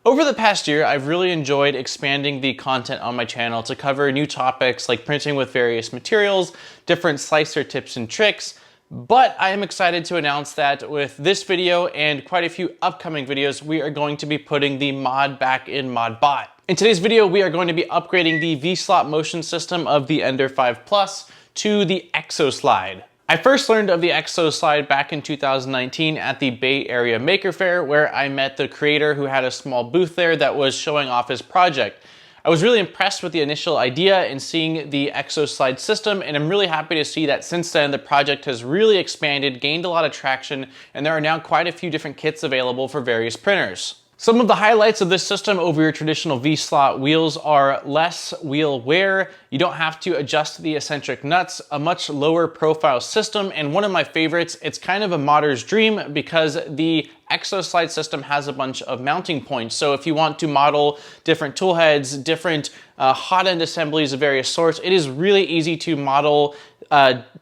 Over the past year, I've really enjoyed expanding the content on my channel to cover new topics like printing with various materials, different slicer tips and tricks, but I am excited to announce that with this video and quite a few upcoming videos, we are going to be putting the mod back in ModBot. In today's video, we are going to be upgrading the V-slot motion system of the Ender 5 Plus to the ExoSlide. I first learned of the ExoSlide back in 2019 at the Bay Area Maker Faire, where I met the creator who had a small booth there that was showing off his project. I was really impressed with the initial idea and seeing the ExoSlide system, and I'm really happy to see that since then the project has really expanded, gained a lot of traction, and there are now quite a few different kits available for various printers. Some of the highlights of this system over your traditional V-slot wheels are less wheel wear, you don't have to adjust the eccentric nuts, a much lower profile system, and one of my favorites, it's kind of a modder's dream because the ExoSlide system has a bunch of mounting points. So if you want to model different tool heads, different hot end assemblies of various sorts, it is really easy to model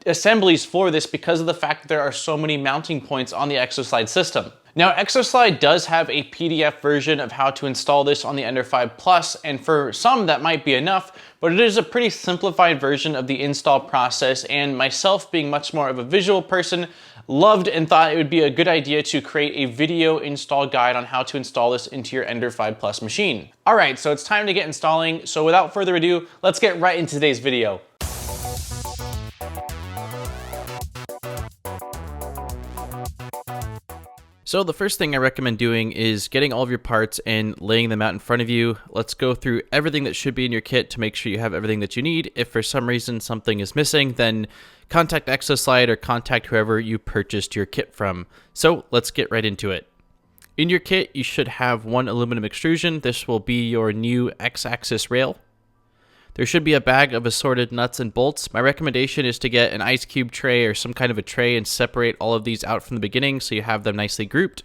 assemblies for this because of the fact that there are so many mounting points on the ExoSlide system. Now, ExoSlide does have a PDF version of how to install this on the Ender 5 Plus, and for some that might be enough, but it is a pretty simplified version of the install process, and myself being much more of a visual person, loved and thought it would be a good idea to create a video install guide on how to install this into your Ender 5 Plus machine. All right, so it's time to get installing, so without further ado, let's get right into today's video. So the first thing I recommend doing is getting all of your parts and laying them out in front of you. Let's go through everything that should be in your kit to make sure you have everything that you need. If for some reason something is missing, then contact ExoSlide or contact whoever you purchased your kit from. So let's get right into it. In your kit, you should have one aluminum extrusion. This will be your new X-axis rail. There should be a bag of assorted nuts and bolts. My recommendation is to get an ice cube tray or some kind of a tray and separate all of these out from the beginning so you have them nicely grouped.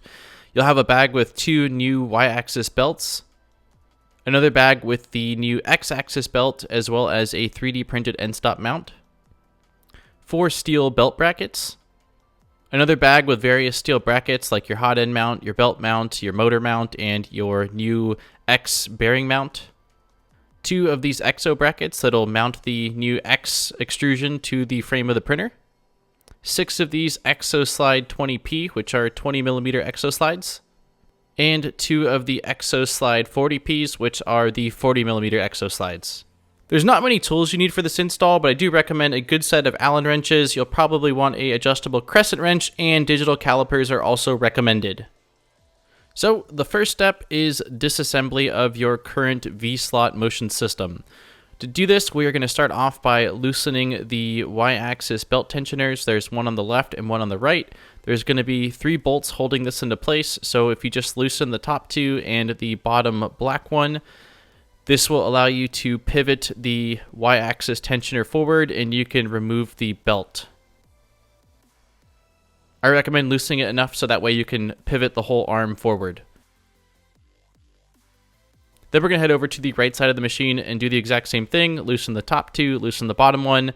You'll have a bag with 2 new Y-axis belts, another bag with the new X-axis belt, as well as a 3D printed ENDSTOP mount, 4 steel belt brackets, another bag with various steel brackets like your hot end mount, your belt mount, your motor mount, and your new X bearing mount, 2 of these EXO brackets that'll mount the new X extrusion to the frame of the printer, 6 of these ExoSlide 20P, which are 20mm ExoSlides, and 2 of the ExoSlide 40Ps, which are the 40mm ExoSlides. There's not many tools you need for this install, but I do recommend a good set of Allen wrenches. You'll probably want an adjustable Crescent wrench, and digital calipers are also recommended. So the first step is disassembly of your current V-slot motion system. To do this, we are going to start off by loosening the Y-axis belt tensioners. There's one on the left and one on the right. There's going to be 3 bolts holding this into place, so if you just loosen the top 2 and the bottom black one, this will allow you to pivot the Y-axis tensioner forward and you can remove the belt. I recommend loosening it enough so that way you can pivot the whole arm forward. Then we're going to head over to the right side of the machine and do the exact same thing. Loosen the top 2, loosen the bottom one,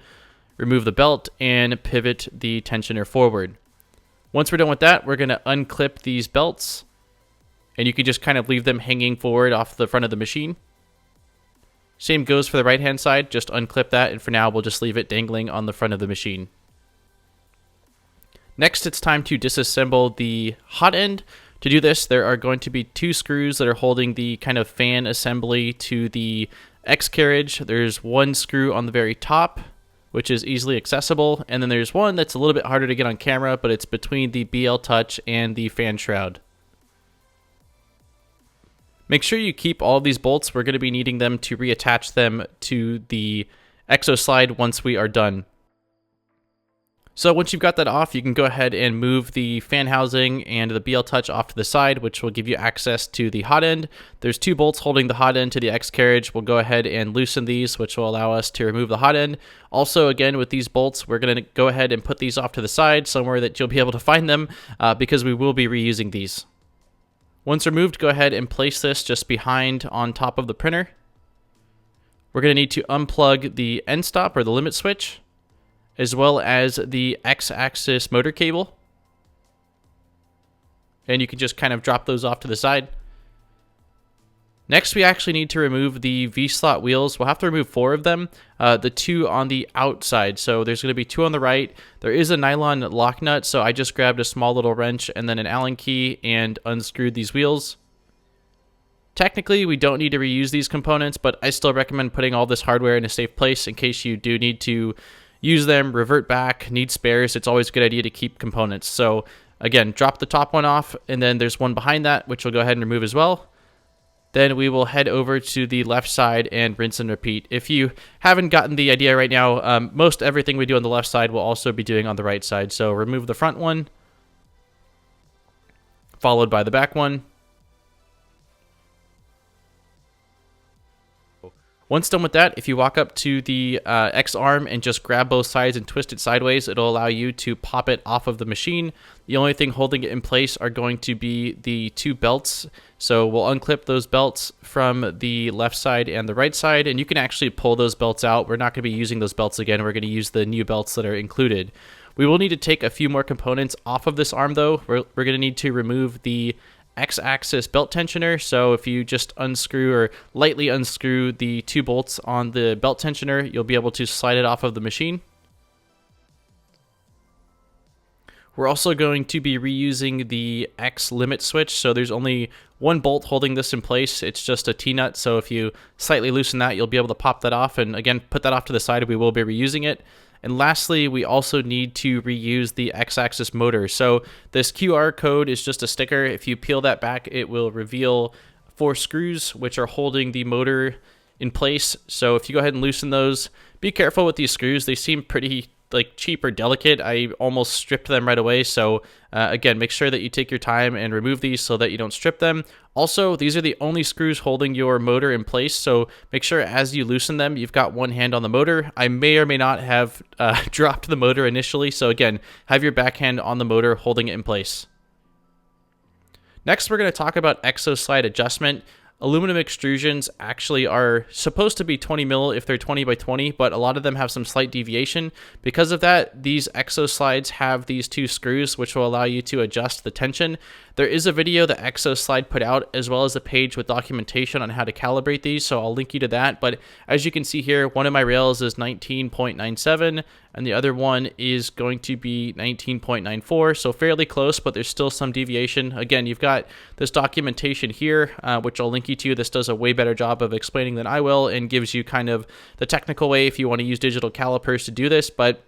remove the belt, and pivot the tensioner forward. Once we're done with that, we're going to unclip these belts, and you can just kind of leave them hanging forward off the front of the machine. Same goes for the right-hand side. Just unclip that, and for now, we'll just leave it dangling on the front of the machine. Next, it's time to disassemble the hot end. To do this, there are going to be 2 screws that are holding the kind of fan assembly to the X carriage. There's 1 screw on the very top, which is easily accessible, and then there's one that's a little bit harder to get on camera, but it's between the BL Touch and the fan shroud. Make sure you keep all of these bolts. We're going to be needing them to reattach them to the ExoSlide once we are done. So once you've got that off, you can go ahead and move the fan housing and the BL Touch off to the side, which will give you access to the hot end. There's 2 bolts holding the hot end to the X carriage. We'll go ahead and loosen these, which will allow us to remove the hot end. Also, again, with these bolts, we're going to go ahead and put these off to the side, somewhere that you'll be able to find them, because we will be reusing these. Once removed, go ahead and place this just behind on top of the printer. We're going to need to unplug the ENDSTOP or the limit switch, as well as the X-axis motor cable. And you can just kind of drop those off to the side. Next, we actually need to remove the V-slot wheels. We'll have to remove 4 of them, the 2 on the outside. So there's going to be 2 on the right. There is a nylon lock nut, so I just grabbed a small little wrench and then an Allen key and unscrewed these wheels. Technically, we don't need to reuse these components, but I still recommend putting all this hardware in a safe place in case you do need to use them, revert back, need spares. It's always a good idea to keep components. So again, drop the top one off, and then there's one behind that, which we'll go ahead and remove as well. Then we will head over to the left side and rinse and repeat. If you haven't gotten the idea right now, most everything we do on the left side we'll also be doing on the right side. So remove the front one, followed by the back one. Once done with that, if you walk up to the X arm and just grab both sides and twist it sideways, it'll allow you to pop it off of the machine. The only thing holding it in place are going to be the 2 belts. So we'll unclip those belts from the left side and the right side, and you can actually pull those belts out. We're not going to be using those belts again. We're going to use the new belts that are included. We will need to take a few more components off of this arm, though. We're going to need to remove the X-axis belt tensioner. So if you just unscrew or lightly unscrew the 2 bolts on the belt tensioner, you'll be able to slide it off of the machine. We're also going to be reusing the X limit switch. So there's only 1 bolt holding this in place. It's just a T-nut. So if you slightly loosen that, you'll be able to pop that off. And again, put that off to the side. We will be reusing it. And lastly, we also need to reuse the X-axis motor. So this QR code is just a sticker. If you peel that back, it will reveal 4 screws, which are holding the motor in place. So if you go ahead and loosen those, be careful with these screws. They seem pretty cheap or delicate. I almost stripped them right away. So again, make sure that you take your time and remove these so that you don't strip them. Also, these are the only screws holding your motor in place. So make sure as you loosen them, you've got one hand on the motor. I may or may not have dropped the motor initially. So again, have your backhand on the motor holding it in place. Next, we're going to talk about ExoSlide adjustment. Aluminum extrusions actually are supposed to be 20 mil if they're 20 by 20, but a lot of them have some slight deviation. Because of that, these ExoSlides have these 2 screws, which will allow you to adjust the tension. There is a video that ExoSlide put out, as well as a page with documentation on how to calibrate these, so I'll link you to that. But as you can see here, one of my rails is 19.97, and the other one is going to be 19.94, so fairly close, but there's still some deviation. Again, you've got this documentation here, which I'll link you to. This does a way better job of explaining than I will, and gives you kind of the technical way if you want to use digital calipers to do this. But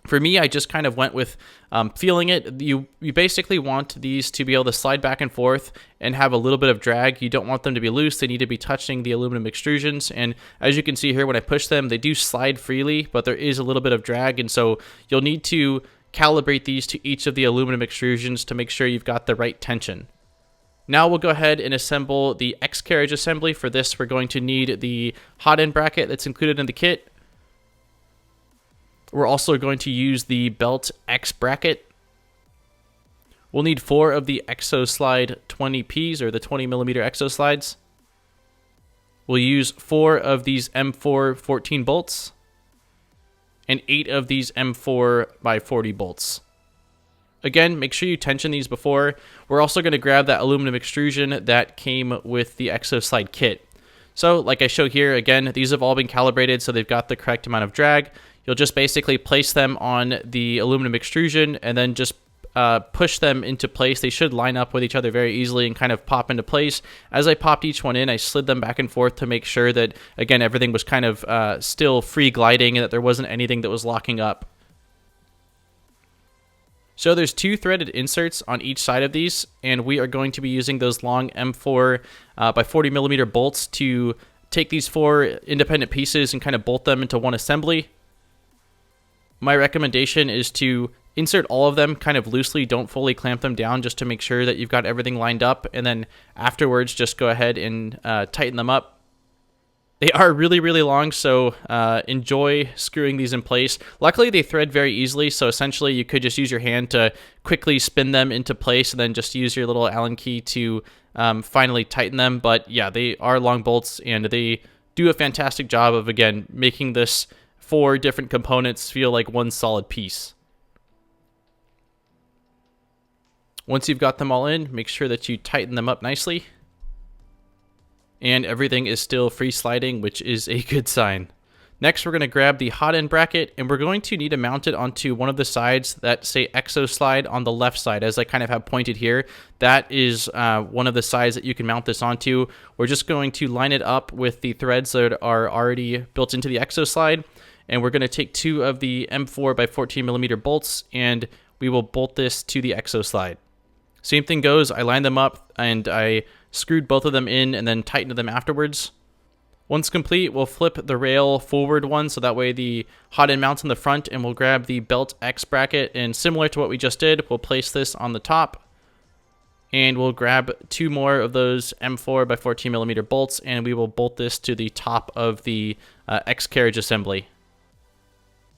for me, I just kind of went with feeling it. You basically want these to be able to slide back and forth and have a little bit of drag. You don't want them to be loose. They need to be touching the aluminum extrusions. And as you can see here, when I push them, they do slide freely, but there is a little bit of drag. And so you'll need to calibrate these to each of the aluminum extrusions to make sure you've got the right tension. Now we'll go ahead and assemble the X carriage assembly. For this, we're going to need the hot end bracket that's included in the kit. We're also going to use the belt X bracket. We'll need 4 of the ExoSlide 20Ps, or the 20 millimeter ExoSlides. We'll use 4 of these M4 14 bolts and 8 of these M4 by 40 bolts. Again, make sure you tension these before. We're also going to grab that aluminum extrusion that came with the ExoSlide kit. So like I show here, again, these have all been calibrated so they've got the correct amount of drag. You'll just basically place them on the aluminum extrusion and then just push them into place. They should line up with each other very easily and kind of pop into place. As I popped each one in, I slid them back and forth to make sure that, again, everything was kind of still free gliding and that there wasn't anything that was locking up. So there's 2 threaded inserts on each side of these, and we are going to be using those long M4 by 40 millimeter bolts to take these 4 independent pieces and kind of bolt them into one assembly. My recommendation is to insert all of them kind of loosely. Don't fully clamp them down, just to make sure that you've got everything lined up. And then afterwards, just go ahead and tighten them up. They are really, really long, so enjoy screwing these in place. Luckily, they thread very easily, so essentially you could just use your hand to quickly spin them into place and then just use your little Allen key to finally tighten them. But yeah, they are long bolts, and they do a fantastic job of, again, making this 4 different components feel like one solid piece. Once you've got them all in, make sure that you tighten them up nicely. and everything is still free sliding, which is a good sign. Next, we're going to grab the hot end bracket, and we're going to need to mount it onto one of the sides that say ExoSlide on the left side, as I kind of have pointed here. That is one of the sides that you can mount this onto. We're just going to line it up with the threads that are already built into the ExoSlide, and we're going to take 2 of the M4 by 14 millimeter bolts, and we will bolt this to the ExoSlide. Same thing goes, I lined them up, and I screwed both of them in and then tightened them afterwards. Once complete, we'll flip the rail forward one, so that way the hot end mounts on the front, and we'll grab the belt X bracket, and similar to what we just did, we'll place this on the top, and we'll grab 2 more of those M4 by 14 millimeter bolts, and we will bolt this to the top of the X carriage assembly.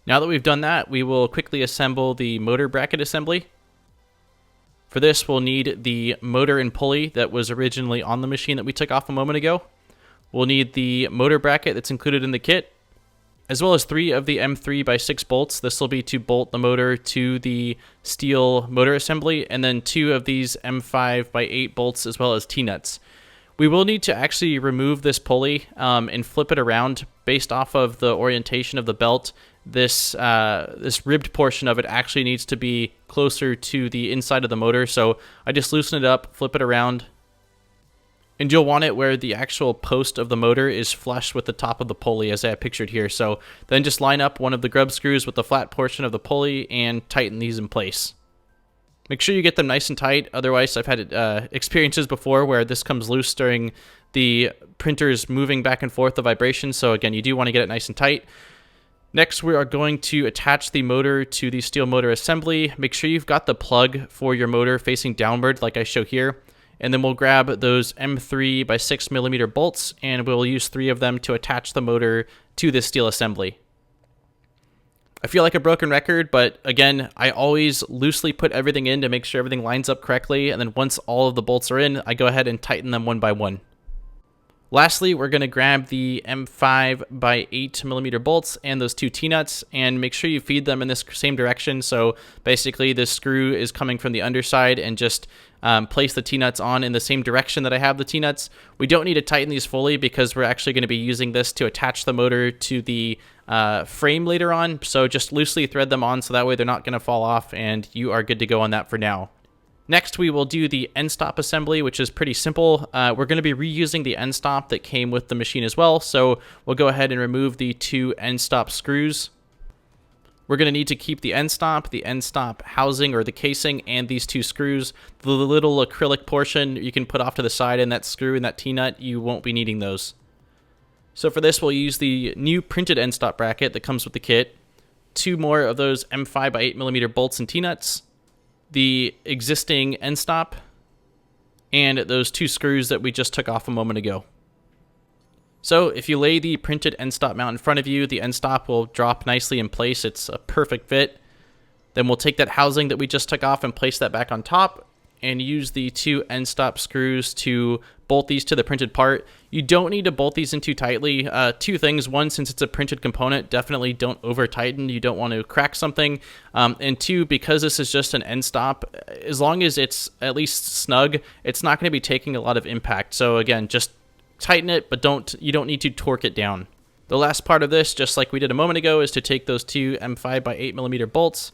Now that we've done that, we will quickly assemble the motor bracket assembly. For this, we'll need the motor and pulley that was originally on the machine that we took off a moment ago. We'll need the motor bracket that's included in the kit, as well as 3 of the M3 by 6 bolts. This will be to bolt the motor to the steel motor assembly, and then 2 of these M5 by 8 bolts, as well as T-nuts. We will need to actually remove this pulley and flip it around based off of the orientation of the belt. This ribbed portion of it actually needs to be closer to the inside of the motor, so I just loosen it up, flip it around, and you'll want it where the actual post of the motor is flush with the top of the pulley, as I have pictured here. So then just line up one of the grub screws with the flat portion of the pulley and tighten these in place. Make sure you get them nice and tight, otherwise I've had experiences before where this comes loose during the printers moving back and forth, the vibration, so again, you do want to get it nice and tight. Next, we are going to attach the motor to the steel motor assembly. Make sure you've got the plug for your motor facing downward like I show here. And then we'll grab those M3 by 6 millimeter bolts, and we'll use 3 of them to attach the motor to this steel assembly. I feel like a broken record, but again, I always loosely put everything in to make sure everything lines up correctly, and then once all of the bolts are in, I go ahead and tighten them one by one. Lastly, we're going to grab the M5 by 8 millimeter bolts and those 2 T-nuts, and make sure you feed them in this same direction. So basically this screw is coming from the underside, and just place the T-nuts on in the same direction that I have the T-nuts. We don't need to tighten these fully because we're actually going to be using this to attach the motor to the frame later on. So just loosely thread them on so that way they're not going to fall off, and you are good to go on that for now. Next, we will do the ENDSTOP assembly, which is pretty simple. We're going to be reusing the ENDSTOP that came with the machine as well, so we'll go ahead and remove the 2 ENDSTOP screws. We're going to need to keep the ENDSTOP housing or the casing, and these 2 screws. The little acrylic portion you can put off to the side, and that screw and that T-nut, you won't be needing those. So for this, we'll use the new printed ENDSTOP bracket that comes with the kit, 2 more of those M5 by 8 millimeter bolts and T-nuts, the existing ENDSTOP, and those 2 screws that we just took off a moment ago. So if you lay the printed ENDSTOP mount in front of you, the ENDSTOP will drop nicely in place. It's a perfect fit. Then we'll take that housing that we just took off and place that back on top, and use the 2 ENDSTOP screws to bolt these to the printed part. You don't need to bolt these in too tightly. 2 things. 1, since it's a printed component, definitely don't over tighten. You don't want to crack something. And 2, because this is just an ENDSTOP, as long as it's at least snug, it's not going to be taking a lot of impact. So again, just tighten it, but you don't need to torque it down. The last part of this, just like we did a moment ago, is to take those 2 M5 by 8 millimeter bolts,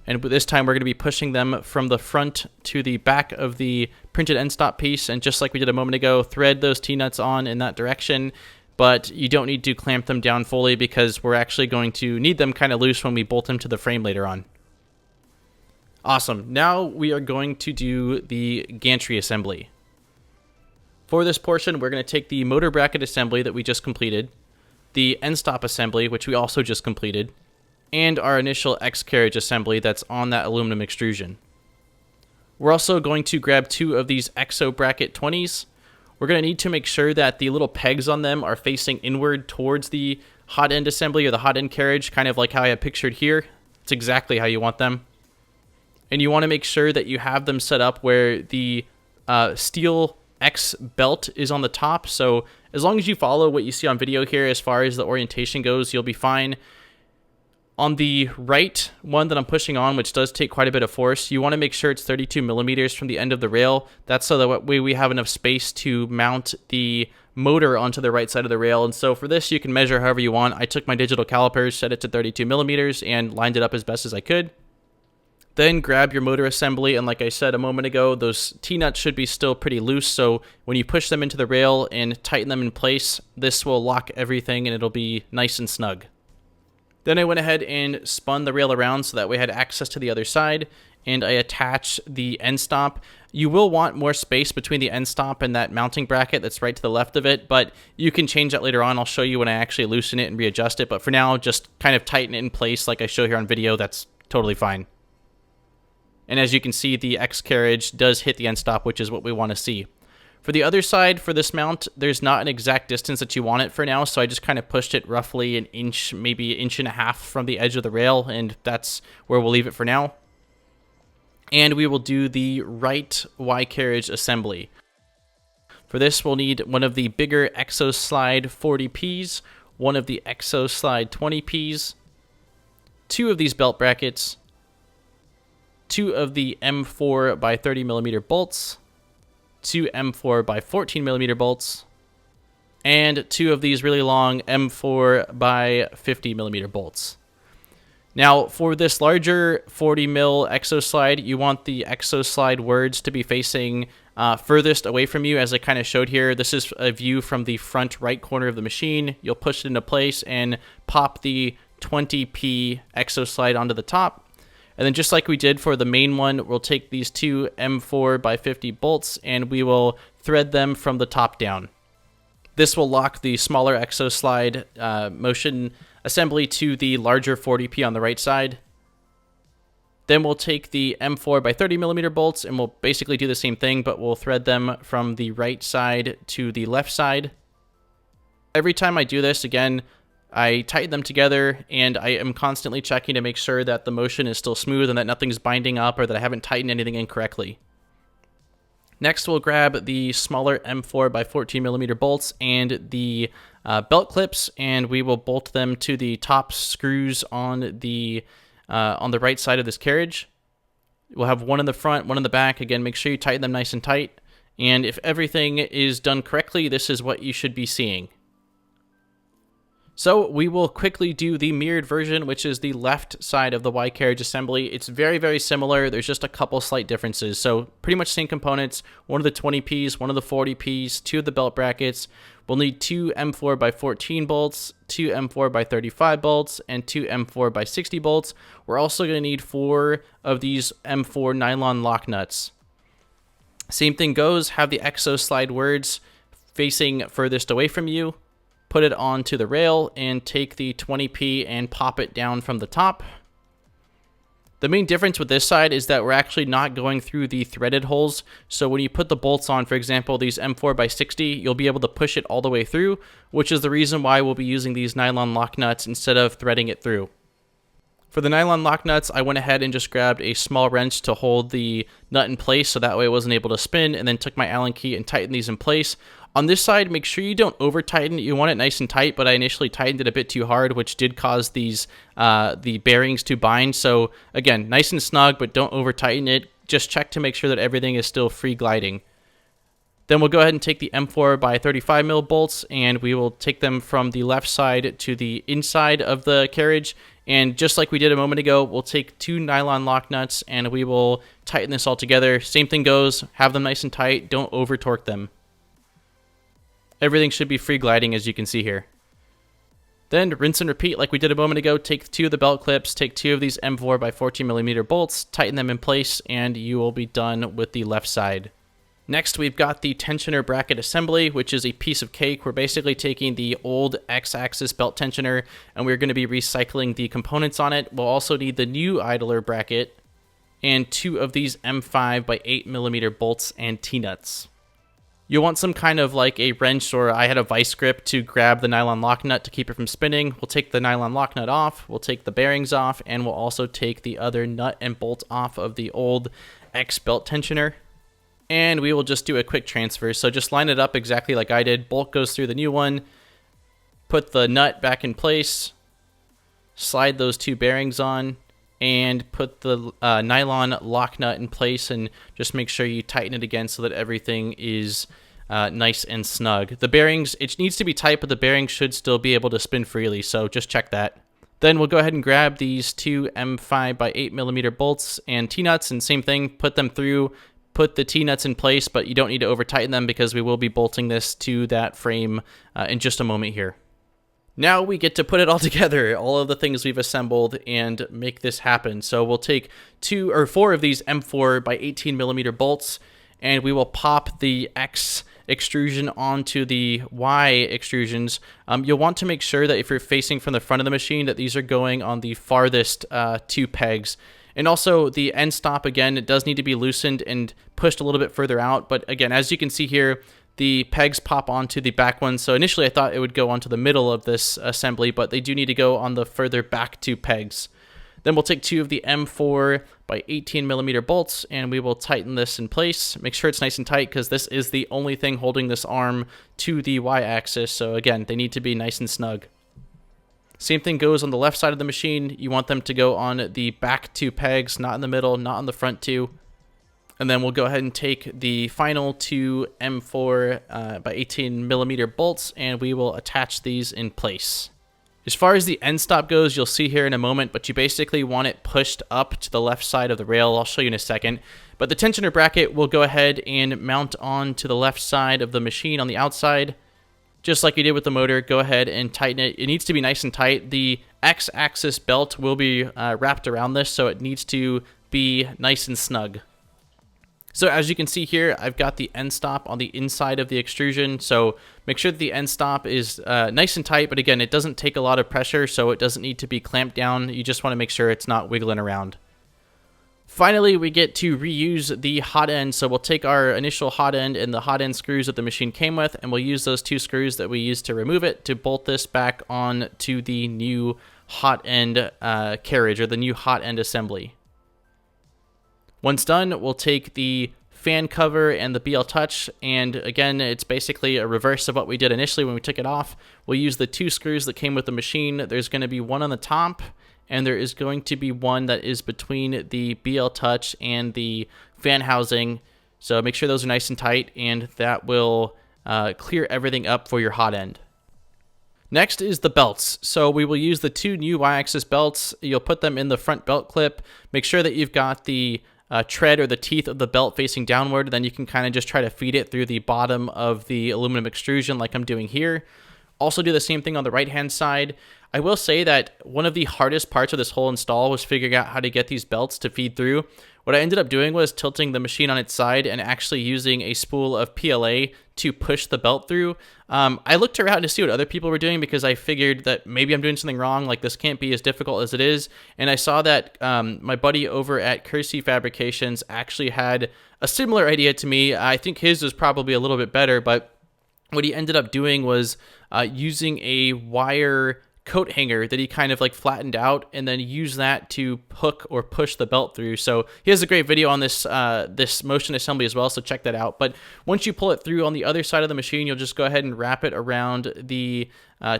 and this time we're going to be pushing them from the front to the back of the printed ENDSTOP piece, and just like we did a moment ago, thread those T-nuts on in that direction, but you don't need to clamp them down fully because we're actually going to need them kind of loose when we bolt them to the frame later on. Awesome. Now we are going to do the gantry assembly. For this portion, we're going to take the motor bracket assembly that we just completed, the ENDSTOP assembly, which we also just completed, and our initial X carriage assembly that's on that aluminum extrusion. We're also going to grab 2 of these Exo bracket 20s. We're going to need to make sure that the little pegs on them are facing inward towards the hot end assembly or the hot end carriage, kind of like how I have pictured here. It's exactly how you want them. And you want to make sure that you have them set up where the steel X belt is on the top. So as long as you follow what you see on video here as far as the orientation goes, you'll be fine. On the right one that I'm pushing on, which does take quite a bit of force, you want to make sure it's 32 millimeters from the end of the rail. That's so that way we have enough space to mount the motor onto the right side of the rail. And so for this, you can measure however you want. I took my digital calipers, set it to 32 millimeters, and lined it up as best as I could. Then grab your motor assembly, and like I said a moment ago, those T-nuts should be still pretty loose, so when you push them into the rail and tighten them in place, this will lock everything and it'll be nice and snug. Then I went ahead and spun the rail around so that way I had access to the other side, and I attached the end stop. You will want more space between the end stop and that mounting bracket that's right to the left of it, but you can change that later on. I'll show you when I actually loosen it and readjust it, but for now, just kind of tighten it in place like I show here on video. That's totally fine. And as you can see, the X carriage does hit the end stop, which is what we want to see. For the other side, for this mount, there's not an exact distance that you want it for now, so I just kind of pushed it roughly an inch, maybe an inch and a half from the edge of the rail, and that's where we'll leave it for now. And we will do the right Y carriage assembly. For this, we'll need one of the bigger ExoSlide 40Ps, one of the ExoSlide 20Ps, 2 of these belt brackets, 2 of the M4 by 30 millimeter bolts, 2 M4 by 14 millimeter bolts, and 2 of these really long M4 by 50 millimeter bolts. Now, for this larger 40 mil ExoSlide, you want the ExoSlide words to be facing furthest away from you, as I kind of showed here. This is a view from the front right corner of the machine. You'll push it into place and pop the 20P ExoSlide onto the top. And then just like we did for the main one, we'll take these 2 M4 by 50 bolts and we will thread them from the top down. This will lock the smaller ExoSlide motion assembly to the larger 40P on the right side. Then we'll take the M4 by 30 millimeter bolts and we'll basically do the same thing, but we'll thread them from the right side to the left side. Every time I do this, again, I tighten them together, and I am constantly checking to make sure that the motion is still smooth and that nothing's binding up or that I haven't tightened anything incorrectly. Next, we'll grab the smaller M4 by 14 millimeter bolts and the belt clips, and we will bolt them to the top screws on the right side of this carriage. We'll have one in the front, one in the back. Again, make sure you tighten them nice and tight. And if everything is done correctly, this is what you should be seeing. So we will quickly do the mirrored version, which is the left side of the Y carriage assembly. It's very, very similar. There's just a couple slight differences. So pretty much same components, one of the 20Ps, one of the 40Ps, 2 of the belt brackets. We'll need 2 M4 by 14 bolts, 2 M4 by 35 bolts, and 2 M4 by 60 bolts. We're also going to need 4 of these M4 nylon lock nuts. Same thing goes, have the ExoSlide words facing furthest away from you. Put it onto the rail and take the 20P and pop it down from the top. The main difference with this side is that we're actually not going through the threaded holes. So when you put the bolts on, for example, these M4 by 60, you'll be able to push it all the way through, which is the reason why we'll be using these nylon lock nuts instead of threading it through. For the nylon lock nuts, I went ahead and just grabbed a small wrench to hold the nut in place so that way it wasn't able to spin, and then took my Allen key and tightened these in place. On this side, make sure you don't over tighten. You want it nice and tight, but I initially tightened it a bit too hard, which did cause these the bearings to bind. So again, nice and snug, but don't over tighten it. Just check to make sure that everything is still free gliding. Then we'll go ahead and take the M4 by 35 mil bolts, and we will take them from the left side to the inside of the carriage. And just like we did a moment ago, we'll take 2 nylon lock nuts and we will tighten this all together. Same thing goes, have them nice and tight, don't over torque them. Everything should be free gliding, as you can see here. Then rinse and repeat like we did a moment ago. Take 2 of the belt clips, take 2 of these M4 by 14 millimeter bolts, tighten them in place, and you will be done with the left side. Next, we've got the tensioner bracket assembly, which is a piece of cake. We're basically taking the old X-axis belt tensioner, and we're going to be recycling the components on it. We'll also need the new idler bracket and 2 of these M5 by 8 millimeter bolts and T-nuts. You'll want some kind of like a wrench, or I had a vice grip to grab the nylon lock nut to keep it from spinning. We'll take the nylon lock nut off, we'll take the bearings off, and we'll also take the other nut and bolt off of the old X belt tensioner. And we will just do a quick transfer. So just line it up exactly like I did. Bolt goes through the new one, put the nut back in place, slide those 2 bearings on, and put the nylon lock nut in place, and just make sure you tighten it again so that everything is nice and snug. The bearings, it needs to be tight, but the bearings should still be able to spin freely, so just check that. Then we'll go ahead and grab these two M5 by 8mm bolts and T-nuts, and same thing, put them through, put the T-nuts in place, but you don't need to over tighten them because we will be bolting this to that frame in just a moment here. Now we get to put it all together, all of the things we've assembled, and make this happen. So we'll take 2 or 4 of these M4 by 18mm bolts, and we will pop the X extrusion onto the Y extrusions. You'll want to make sure that if you're facing from the front of the machine that these are going on the farthest 2 pegs. And also the end stop, again, it does need to be loosened and pushed a little bit further out. But again, as you can see here, the pegs pop onto the back one. So initially I thought it would go onto the middle of this assembly, but they do need to go on the further back 2 pegs. Then we'll take 2 of the M4 by 18mm bolts and we will tighten this in place. Make sure it's nice and tight because this is the only thing holding this arm to the Y-axis. So again, they need to be nice and snug. Same thing goes on the left side of the machine. You want them to go on the back 2 pegs, not in the middle, not on the front 2. And then we'll go ahead and take the final 2 M4 by 18mm bolts and we will attach these in place. As far as the end stop goes, you'll see here in a moment, but you basically want it pushed up to the left side of the rail. I'll show you in a second. But the tensioner bracket will go ahead and mount on to the left side of the machine on the outside. Just like you did with the motor, go ahead and tighten it. It needs to be nice and tight. The X-axis belt will be wrapped around this, so it needs to be nice and snug. So as you can see here, I've got the end stop on the inside of the extrusion. So make sure that the end stop is nice and tight, but again, it doesn't take a lot of pressure, so it doesn't need to be clamped down. You just want to make sure it's not wiggling around. Finally, we get to reuse the hot end. So we'll take our initial hot end and the hot end screws that the machine came with, and we'll use those 2 screws that we used to remove it to bolt this back on to the new hot end carriage or the new hot end assembly. Once done, we'll take the fan cover and the BL Touch, and again, it's basically a reverse of what we did initially when we took it off. We'll use the 2 screws that came with the machine. There's going to be one on the top, and there is going to be one that is between the BL Touch and the fan housing. So make sure those are nice and tight, and that will clear everything up for your hot end. Next is the belts. So we will use the 2 new Y-axis belts. You'll put them in the front belt clip. Make sure that you've got the tread or the teeth of the belt facing downward. Then you can kind of just try to feed it through the bottom of the aluminum extrusion like I'm doing here. Also do the same thing on the right-hand side. I will say that one of the hardest parts of this whole install was figuring out how to get these belts to feed through. What I ended up doing was tilting the machine on its side and actually using a spool of PLA to push the belt through. I looked around to see what other people were doing because I figured that maybe I'm doing something wrong, like this can't be as difficult as it is. And I saw that my buddy over at Kersey Fabrications actually had a similar idea to me. I think his was probably a little bit better, but what he ended up doing was using a wire coat hanger that he kind of like flattened out and then use that to hook or push the belt through. So he has a great video on this this motion assembly as well, so check that out. But once you pull it through on the other side of the machine, you'll just go ahead and wrap it around the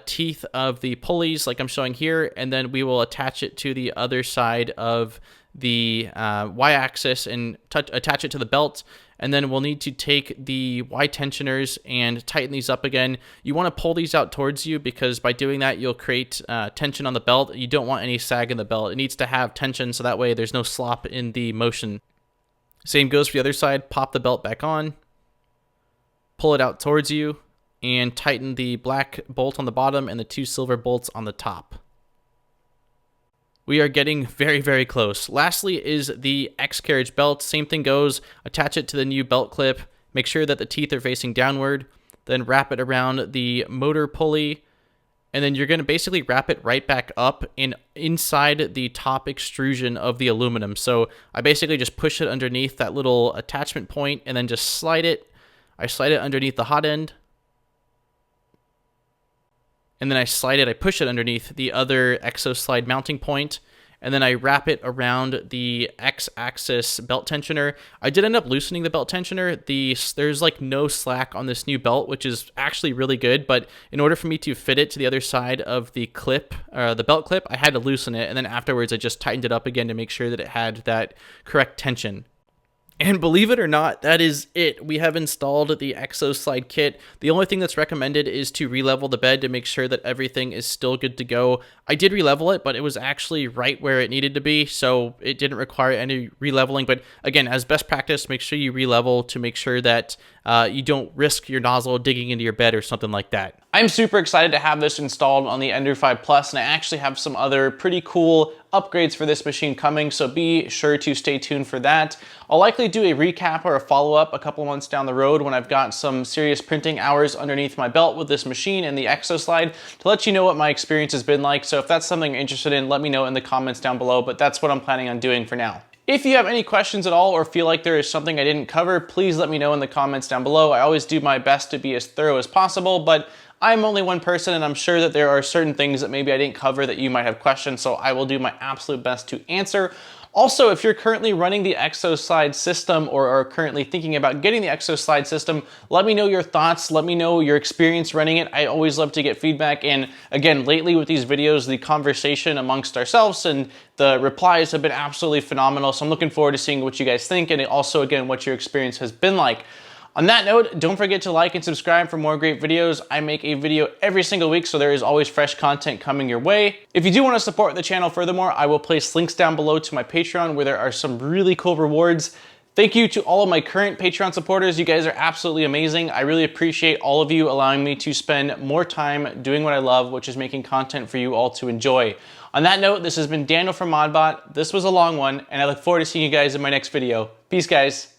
teeth of the pulleys like I'm showing here, and then we will attach it to the other side of the Y-axis and attach it to the belt. And then we'll need to take the Y tensioners and tighten these up again. You want to pull these out towards you because by doing that, you'll create tension on the belt. You don't want any sag in the belt. It needs to have tension so that way there's no slop in the motion. Same goes for the other side. Pop the belt back on, pull it out towards you, and tighten the black bolt on the bottom and the 2 silver bolts on the top. We are getting very, very close. Lastly is the X carriage belt. Same thing goes. Attach it to the new belt clip. Make sure that the teeth are facing downward. Then wrap it around the motor pulley. And then you're going to basically wrap it right back up and inside the top extrusion of the aluminum. So I basically just push it underneath that little attachment point and then just slide it. I slide it underneath the hot end. And then I slide it, I push it underneath the other ExoSlide mounting point, and then I wrap it around the X-axis belt tensioner. I did end up loosening the belt tensioner. There's like no slack on this new belt, which is actually really good, but in order for me to fit it to the other side of the clip, the belt clip, I had to loosen it, and then afterwards I just tightened it up again to make sure that it had that correct tension. And believe it or not, that is it. We have installed the ExoSlide kit. The only thing that's recommended is to re-level the bed to make sure that everything is still good to go. I did re-level it, but it was actually right where it needed to be, so it didn't require any re-leveling. But again, as best practice, make sure you re-level to make sure that you don't risk your nozzle digging into your bed or something like that. I'm super excited to have this installed on the Ender 5 Plus, and I actually have some other pretty cool upgrades for this machine coming, so be sure to stay tuned for that. I'll likely do a recap or a follow-up a couple months down the road when I've got some serious printing hours underneath my belt with this machine and the ExoSlide to let you know what my experience has been like. So if that's something you're interested in, let me know in the comments down below, but that's what I'm planning on doing for now. If you have any questions at all or feel like there is something I didn't cover, please let me know in the comments down below. I always do my best to be as thorough as possible, but I'm only one person and I'm sure that there are certain things that maybe I didn't cover that you might have questions, so I will do my absolute best to answer. Also, if you're currently running the ExoSlide system or are currently thinking about getting the ExoSlide system, let me know your thoughts, let me know your experience running it. I always love to get feedback, and again, lately with these videos, the conversation amongst ourselves and the replies have been absolutely phenomenal, so I'm looking forward to seeing what you guys think and also, again, what your experience has been like. On that note, don't forget to like and subscribe for more great videos. I make a video every single week, so there is always fresh content coming your way. If you do want to support the channel furthermore, I will place links down below to my Patreon where there are some really cool rewards. Thank you to all of my current Patreon supporters. You guys are absolutely amazing. I really appreciate all of you allowing me to spend more time doing what I love, which is making content for you all to enjoy. On that note, this has been Daniel from ModBot. This was a long one, and I look forward to seeing you guys in my next video. Peace, guys.